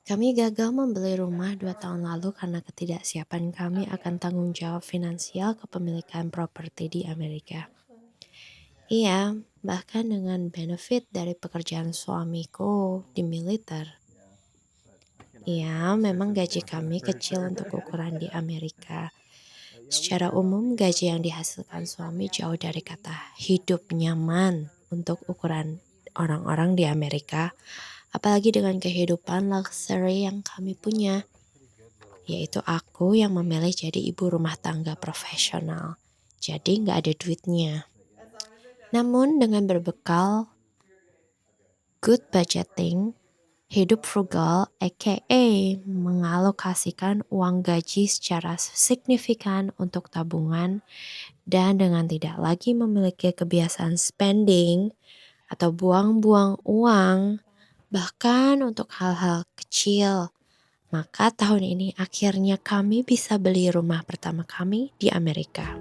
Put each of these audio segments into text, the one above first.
Kami gagal membeli rumah 2 tahun lalu karena ketidaksiapan kami akan tanggung jawab finansial kepemilikan properti di Amerika. Iya, bahkan dengan benefit dari pekerjaan suamiku di militer. Iya, memang gaji kami kecil untuk ukuran di Amerika. Secara umum, gaji yang dihasilkan suami jauh dari kata hidup nyaman untuk ukuran orang-orang di Amerika, apalagi dengan kehidupan luxury yang kami punya, yaitu aku yang memilih jadi ibu rumah tangga profesional. Jadi nggak ada duitnya. Namun dengan berbekal good budgeting, hidup frugal aka mengalokasikan uang gaji secara signifikan untuk tabungan dan dengan tidak lagi memiliki kebiasaan spending atau buang-buang uang bahkan untuk hal-hal kecil. Maka tahun ini akhirnya kami bisa beli rumah pertama kami di Amerika.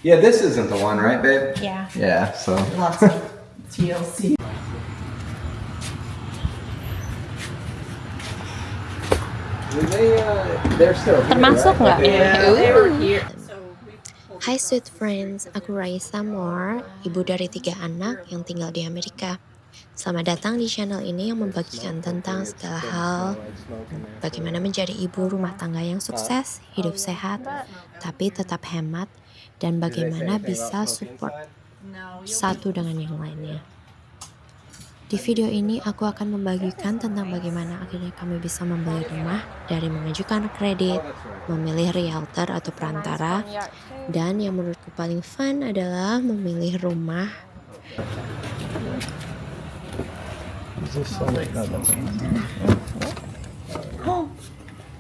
Yeah, this isn't the one, right, babe? Yeah. Yeah, so. Lots of TLC. They're still here, Termasuk nggak? Yeah, they were here. Hai sweet friends, aku Raisa Moore, ibu dari 3 anak yang tinggal di Amerika. Selamat datang di channel ini yang membagikan tentang segala hal, bagaimana menjadi ibu rumah tangga yang sukses, hidup sehat, tapi tetap hemat, dan bagaimana bisa support satu dengan yang lainnya. Di video ini aku akan membagikan tentang bagaimana akhirnya kami bisa membeli rumah dari mengajukan kredit, memilih realtor atau perantara, dan yang menurutku paling fun adalah memilih rumah. Oh,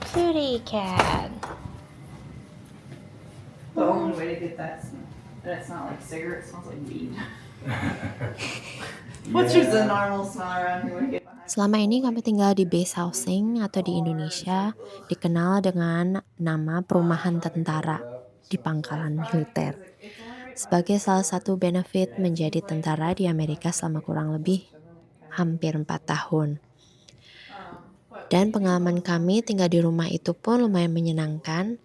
cutie cat. The only way to get that it's not like cigarette, it smells like weed. What's just a normal smell around here when you get behind? Selama ini kami tinggal di base housing atau di Indonesia dikenal dengan nama perumahan tentara di pangkalan militer. Sebagai salah satu benefit menjadi tentara di Amerika selama kurang lebih hampir 4 tahun. Dan pengalaman kami tinggal di rumah itu pun lumayan menyenangkan.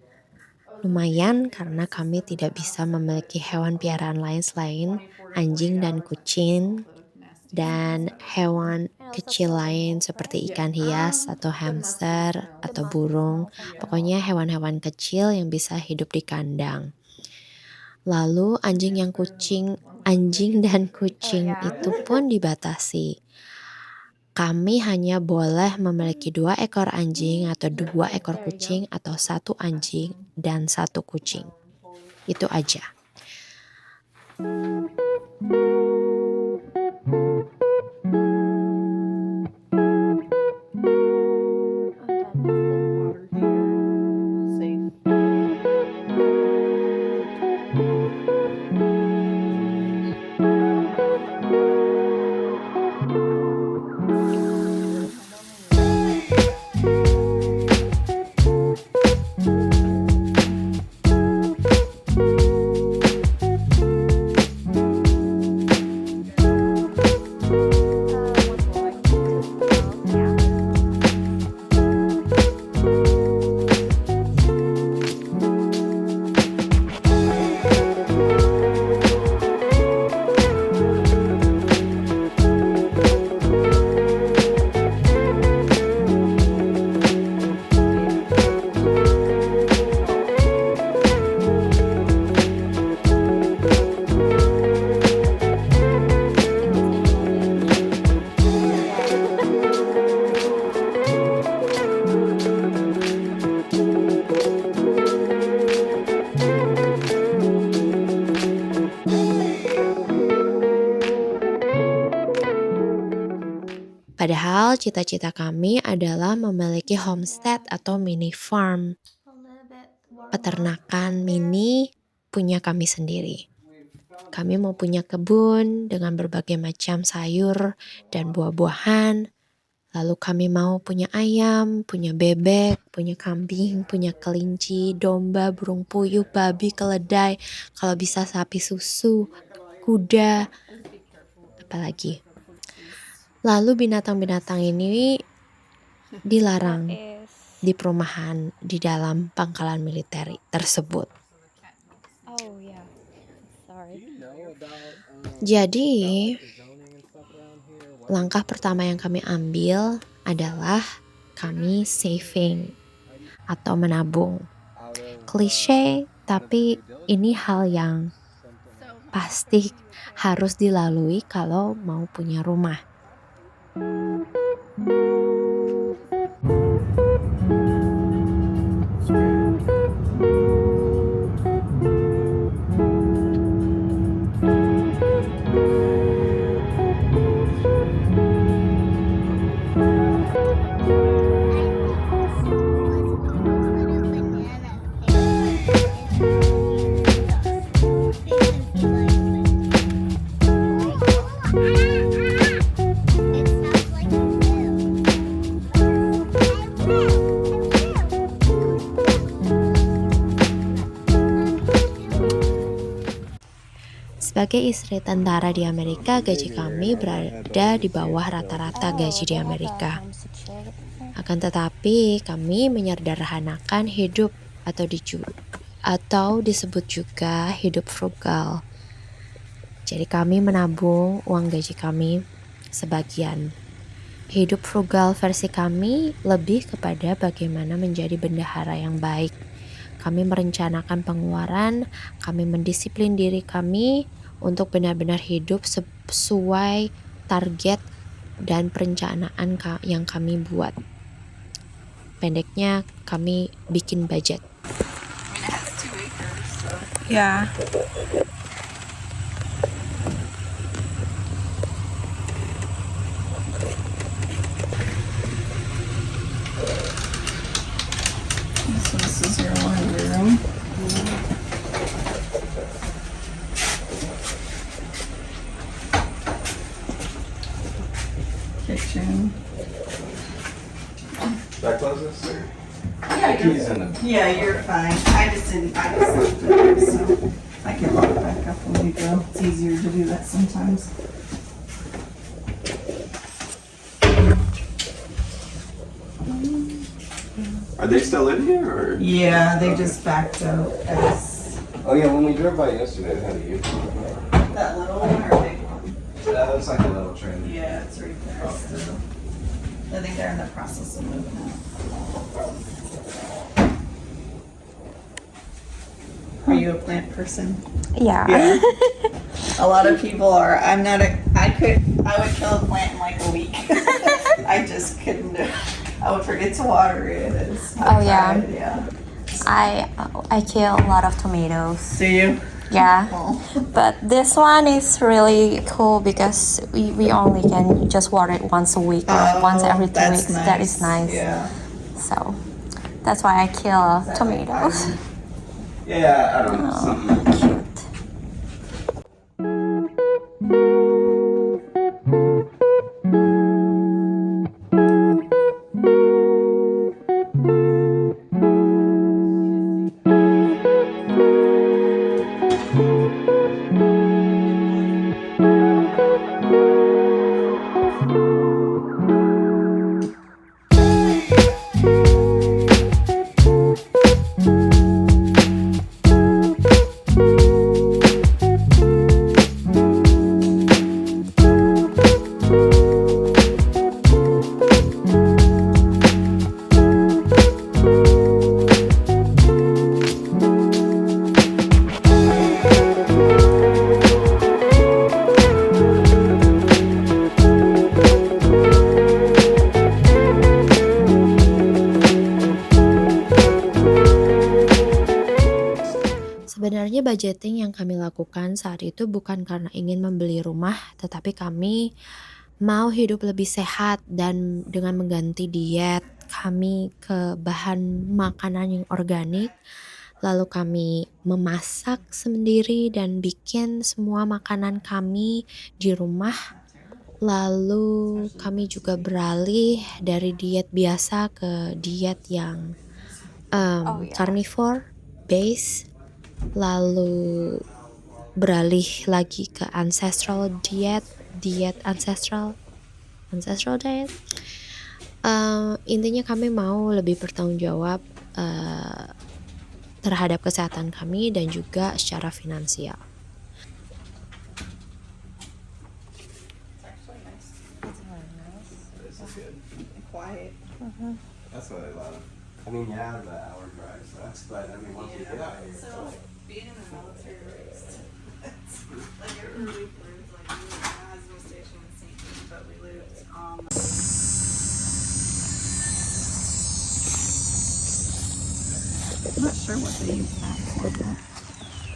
Lumayan karena kami tidak bisa memiliki hewan piaraan lain selain anjing dan kucing dan hewan kecil lain seperti ikan hias atau hamster atau burung. Pokoknya hewan-hewan kecil yang bisa hidup di kandang. Lalu anjing dan kucing itu pun dibatasi. Kami hanya boleh memiliki 2 ekor anjing atau 2 ekor kucing atau 1 anjing dan 1 kucing. Itu aja. Padahal cita-cita kami adalah memiliki homestead atau mini farm, peternakan mini punya kami sendiri. Kami mau punya kebun dengan berbagai macam sayur dan buah-buahan. Lalu kami mau punya ayam, punya bebek, punya kambing, punya kelinci, domba, burung puyuh, babi, keledai, kalau bisa sapi susu, kuda, apalagi. Lalu binatang-binatang ini dilarang di perumahan di dalam pangkalan militer tersebut. Oh yeah, sorry. Jadi, langkah pertama yang kami ambil adalah kami saving atau menabung. Klise, tapi ini hal yang pasti harus dilalui kalau mau punya rumah. Sebagai istri tentara di Amerika, gaji kami berada di bawah rata-rata gaji di Amerika. Akan tetapi, kami menyederhanakan hidup atau disebut juga hidup frugal. Jadi kami menabung uang gaji kami sebagian. Hidup frugal versi kami lebih kepada bagaimana menjadi bendahara yang baik. Kami merencanakan pengeluaran, kami mendisiplin diri kami untuk benar-benar hidup sesuai target dan perencanaan yang kami buat. Pendeknya, kami bikin budget. Yeah. This is your laundry room. Kitchen. Should I close this or? Yeah, Keys in the. Yeah, you're fine. I just left it there, so I can lock it back up when we go. It's easier to do that sometimes. Are they still in here or? Yeah, they just backed out as Oh yeah, when we drove by yesterday, they had a U. that little one or big one. That looks like a little train. Yeah, it's right there still. I think they're in the process of moving out. Are you a plant person? Yeah. Yeah. A lot of people are. I'm not a. I would kill a plant in like a week. I just couldn't do it. I would forget to water it. Oh, yeah. Yeah. I kill a lot of tomatoes. Do you? Yeah. Oh. But this one is really cool because we only can just water it once a week or once every 2 that's weeks. That is nice. Yeah. So that's why I kill tomatoes. Yeah, I don't know. Something. Cute. Sebenarnya budgeting yang kami lakukan saat itu bukan karena ingin membeli rumah, tetapi kami mau hidup lebih sehat dan dengan mengganti diet kami ke bahan makanan yang organik. Lalu kami memasak sendiri dan bikin semua makanan kami di rumah. Lalu kami juga beralih dari diet biasa ke diet yang carnivore base. Lalu beralih lagi ke ancestral diet ancestral diet. Intinya kami mau lebih bertanggung jawab terhadap kesehatan kami dan juga secara finansial. This is good. Quiet. That's what I love. I mean, yeah, the hour drive sucks, but I mean, once you get out here, it's like, Being in the military raised, it's like it really proves like we were at Hasbro Station in St. Pete, but we lived on. I'm not sure what they use that for.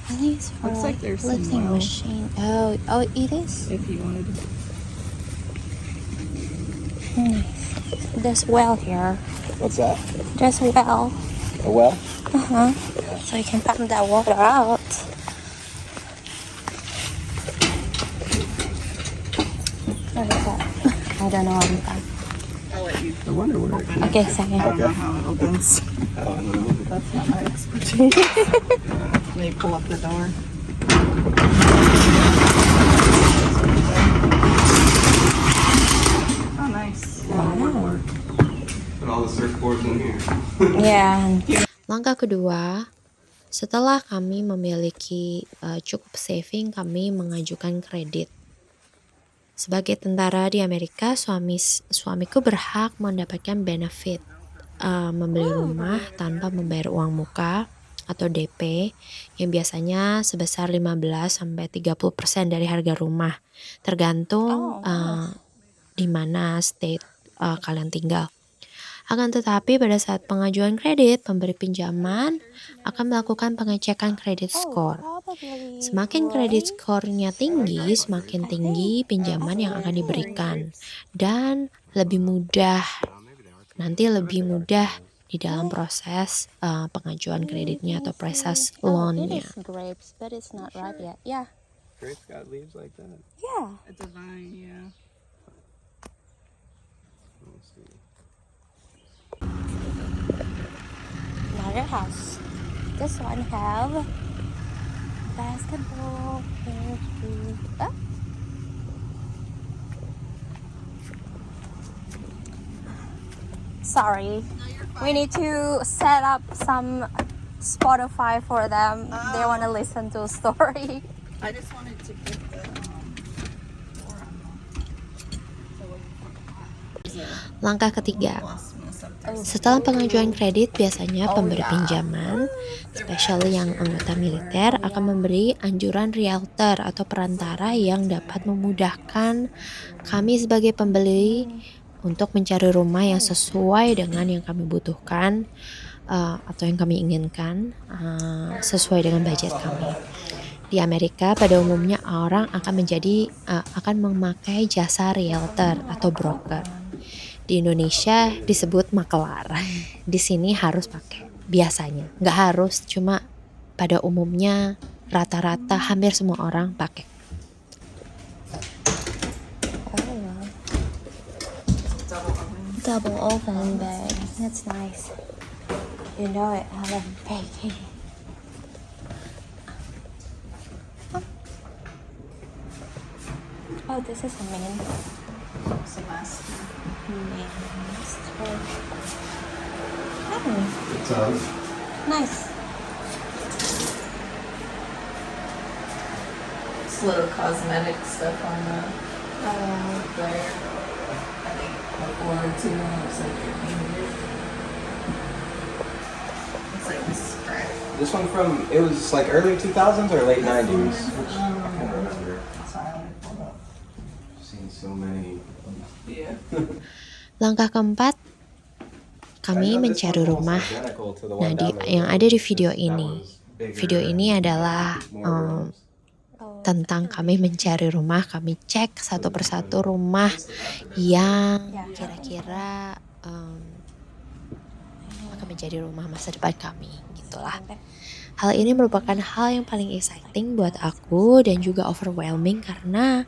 I think it's for Looks like there's some lifting well. machine. Oh, it is. If you wanted to. There's well here. what's that? There's a well. A well? So you can pump that water out. What is that? I don't know what it's that. I'll let you. I wonder where it Okay, second. I don't know how it opens. I don't know. That's not my expertise. They pull up the door. Oh, nice. Put all the surfboards in here. Yeah. Langkah kedua, setelah kami memiliki cukup saving, kami mengajukan kredit. Sebagai tentara di Amerika, suamiku berhak mendapatkan benefit membeli rumah tanpa membayar uang muka atau DP yang biasanya sebesar 15-30% dari harga rumah, tergantung di mana state kalian tinggal. Akan tetapi pada saat pengajuan kredit, pemberi pinjaman akan melakukan pengecekan kredit skor. Semakin kredit skornya tinggi, semakin tinggi pinjaman yang akan diberikan. Dan lebih mudah di dalam proses pengajuan kreditnya atau proses loan-nya. Grapes, but it's not ripe yet. Yeah. Grapes got leaves like that. Yeah. It's a vine, yeah. Let's see. Another house. This one have basketball. Oh. Sorry. We need to set up some Spotify for them. They want to listen to a story. I just wanted to get the door on. Langkah ketiga, Lost me something. setelah pengajuan kredit, biasanya pemberi pinjaman, especially yang anggota militer, akan memberi anjuran realtor atau perantara yang dapat memudahkan kami sebagai pembeli untuk mencari rumah yang sesuai dengan yang kami butuhkan atau yang kami inginkan, sesuai dengan budget kami. Di Amerika pada umumnya orang akan memakai jasa realtor atau broker. Di Indonesia disebut makelar. Di sini harus pakai, biasanya. Nggak harus, cuma pada umumnya rata-rata hampir semua orang pakai. Double oven bag. That's nice. You know it. I love baking. Oh, this is a main Semester. master. Oh, It's on. nice. It's little cosmetic stuff on the there. I think like one or two looks like your finger. It's like this scratch. This one it was like early 2000s or late 90s? I can't remember. I've seen so many. Yeah. Langkah keempat, kami mencari rumah. Nah, yang ada di video ini. Video ini adalah tentang kami mencari rumah. Kami cek satu persatu rumah yang kira-kira akan menjadi rumah masa depan kami, gitulah. Hal ini merupakan hal yang paling exciting buat aku dan juga overwhelming karena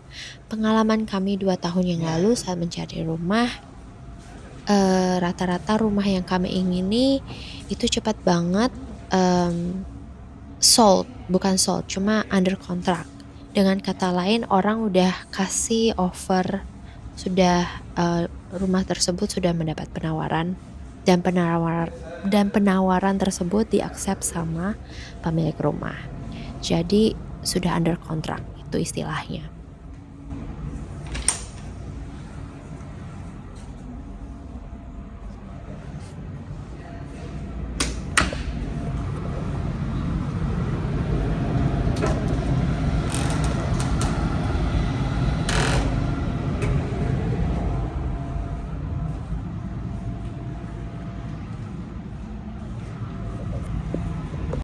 pengalaman kami 2 tahun yang lalu saat mencari rumah, rata-rata rumah yang kami ingini itu cepat banget bukan sold, cuma under contract. Dengan kata lain, orang udah kasih offer, rumah tersebut sudah mendapat penawaran dan penawaran tersebut di-accept sama pemilik rumah. Jadi sudah under contract, itu istilahnya.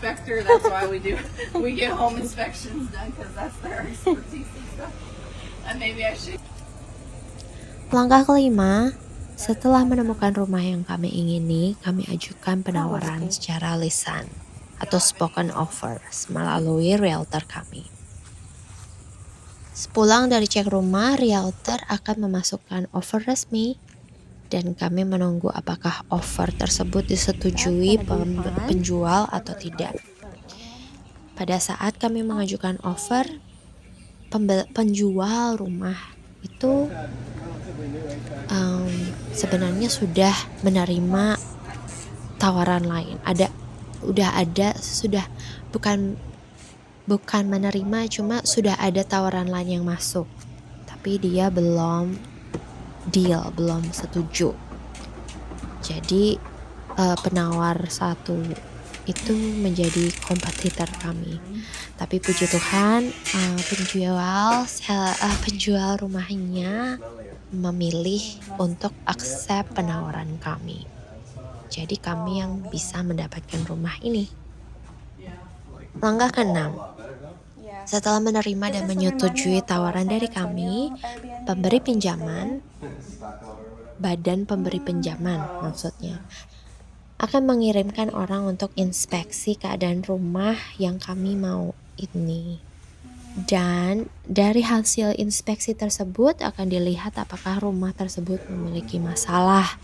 Inspector, that's why we get home inspections done because that's their expertise and stuff. And maybe I should. Langkah kelima, setelah menemukan rumah yang kami ingini, kami ajukan penawaran secara lisan atau spoken offers melalui realtor kami. Sepulang dari cek rumah, realtor akan memasukkan offer resmi dan kami menunggu apakah offer tersebut disetujui penjual atau tidak. Pada saat kami mengajukan offer, penjual rumah itu sebenarnya sudah menerima tawaran lain. Bukan menerima, cuma sudah ada tawaran lain yang masuk. Tapi dia belum deal, belum setuju. Jadi penawar satu itu menjadi kompetitor kami. Tapi puji Tuhan, penjual rumahnya memilih untuk accept penawaran kami. Jadi kami yang bisa mendapatkan rumah ini. Langkah ke-6. Setelah menerima dan menyetujui tawaran dari kami, badan pemberi pinjaman maksudnya, akan mengirimkan orang untuk inspeksi keadaan rumah yang kami mau ini. Dan dari hasil inspeksi tersebut akan dilihat apakah rumah tersebut memiliki masalah.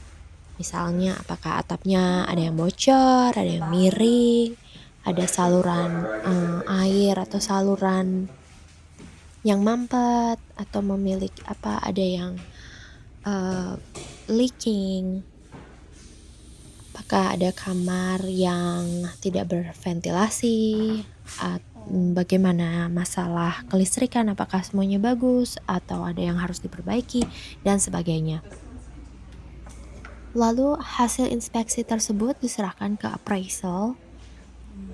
Misalnya apakah atapnya ada yang bocor, ada yang miring, ada saluran air atau saluran yang mampet, atau memiliki ada yang leaking. Apakah ada kamar yang tidak berventilasi, bagaimana masalah kelistrikan, apakah semuanya bagus atau ada yang harus diperbaiki dan sebagainya. Lalu hasil inspeksi tersebut diserahkan ke appraisal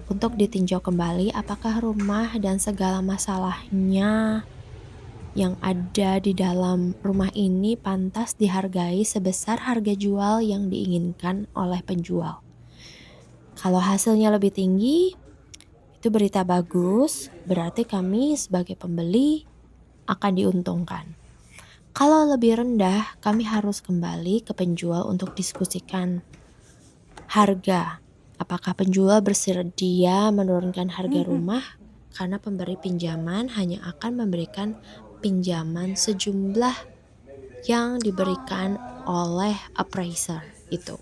untuk ditinjau kembali apakah rumah dan segala masalahnya yang ada di dalam rumah ini pantas dihargai sebesar harga jual yang diinginkan oleh penjual. Kalau hasilnya lebih tinggi, itu berita bagus, berarti kami sebagai pembeli akan diuntungkan. Kalau lebih rendah, kami harus kembali ke penjual untuk diskusikan harga. Apakah penjual bersedia menurunkan harga rumah karena pemberi pinjaman hanya akan memberikan pinjaman sejumlah yang diberikan oleh appraiser itu.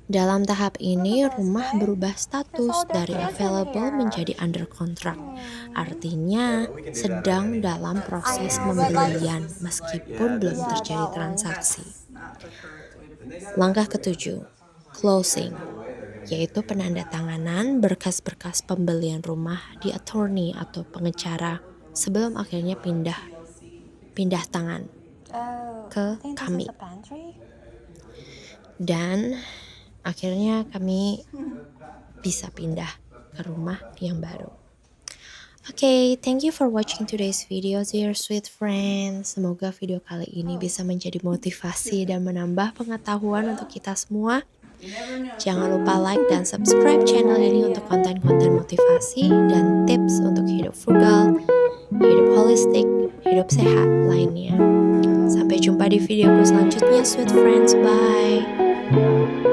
Dalam tahap ini, rumah berubah status dari available menjadi under contract. Artinya, sedang dalam proses pembelian meskipun belum terjadi transaksi. Langkah ke-7, closing, yaitu penandatanganan berkas-berkas pembelian rumah di attorney atau pengacara sebelum akhirnya pindah tangan ke kami. Dan akhirnya kami bisa pindah ke rumah yang baru. Okay, thank you for watching today's video, dear sweet friends. Semoga video kali ini bisa menjadi motivasi dan menambah pengetahuan untuk kita semua. Jangan lupa like dan subscribe channel ini untuk konten-konten motivasi dan tips untuk hidup frugal, hidup holistik, hidup sehat lainnya. Sampai jumpa di videoku selanjutnya, sweet friends. Bye.